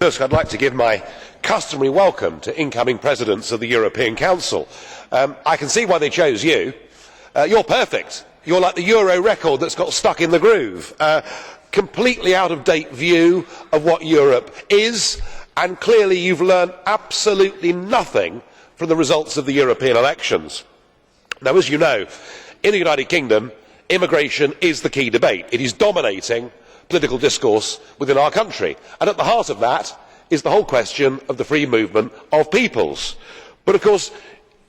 Tusk, I'd like to give my customary welcome to incoming presidents of the European Council. I can see why they chose you. You're perfect. You're like the Euro record that's got stuck in the groove. Completely out of date view of what Europe is, and clearly you've learned absolutely nothing from the results of the European elections. Now, as you know, in the United Kingdom, immigration is the key debate. It is dominating political discourse within our country, and at the heart of that is the whole question of the free movement of peoples. But of course,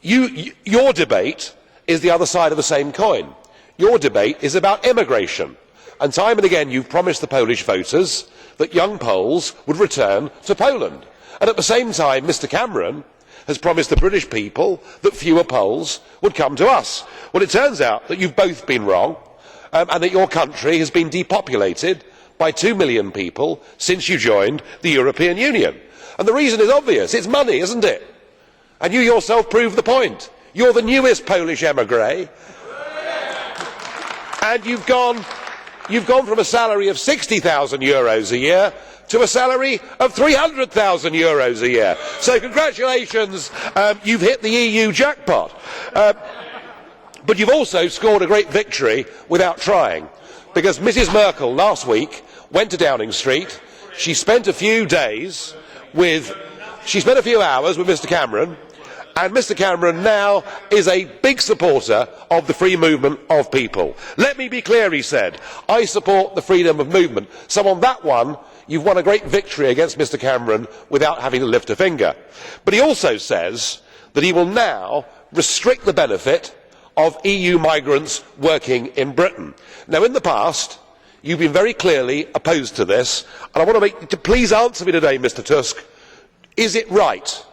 your debate is the other side of the same coin. Your debate is about immigration, and time and again you've promised the Polish voters that young Poles would return to Poland, and at the same time Mr Cameron has promised the British people that fewer Poles would come to us. Well, it turns out that you've both been wrong, and that your country has been depopulated by 2 million people since you joined the European Union. And the reason is obvious. It's money, isn't it? And you yourself prove the point. You're the newest Polish emigre, and you've gone from a salary of €60,000 a year to a salary of €300,000 a year. So congratulations, you've hit the EU jackpot. But you've also scored a great victory without trying, because Mrs Merkel last week went to Downing Street. She spent a few hours with Mr Cameron, and Mr Cameron now is a big supporter of the free movement of people. Let me be clear, he said, I support the freedom of movement. So on that one, you've won a great victory against Mr Cameron without having to lift a finger. But he also says that he will now restrict the benefit of EU migrants working in Britain. Now, in the past, you've been very clearly opposed to this, and I want to please answer me today, Mr Tusk. Is it right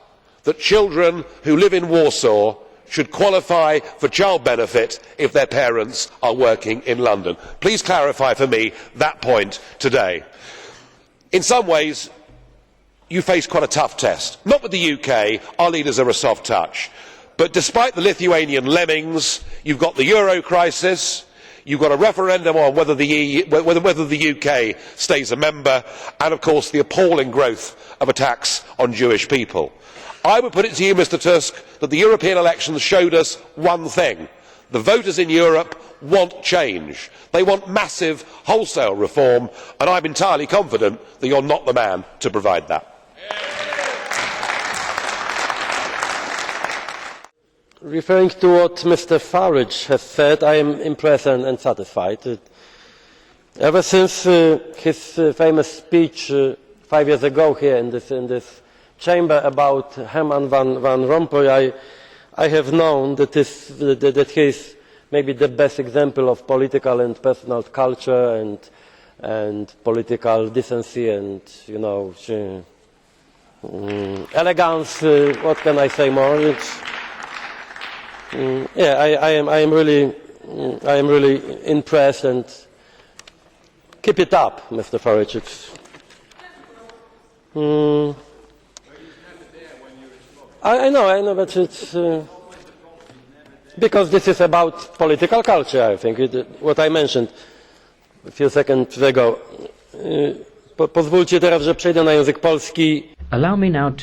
that children who live in Warsaw should qualify for child benefit if their parents are working in London? Please clarify for me that point today. In some ways, you face quite a tough test. Not with the UK, our leaders are a soft touch. But despite the Lithuanian lemmings, you've got the euro crisis, you've got a referendum on whether the UK stays a member, and of course the appalling growth of attacks on Jewish people. I would put it to you, Mr Tusk, that the European elections showed us one thing. The voters in Europe want change. They want massive wholesale reform, and I'm entirely confident that you're not the man to provide that. Referring to what Mr Farage has said, I am impressed and satisfied. Ever since his famous speech 5 years ago here in this chamber about Herman Van Rompuy, I have known that he is maybe the best example of political and personal culture and political decency and, you know, elegance. What can I say more? I am really impressed, and keep it up, Mr Farage. I know, but it's because this is about political culture, I think, what I mentioned a few seconds ago. Pozwólcie teraz, że przejdę na język polski. Allow me now to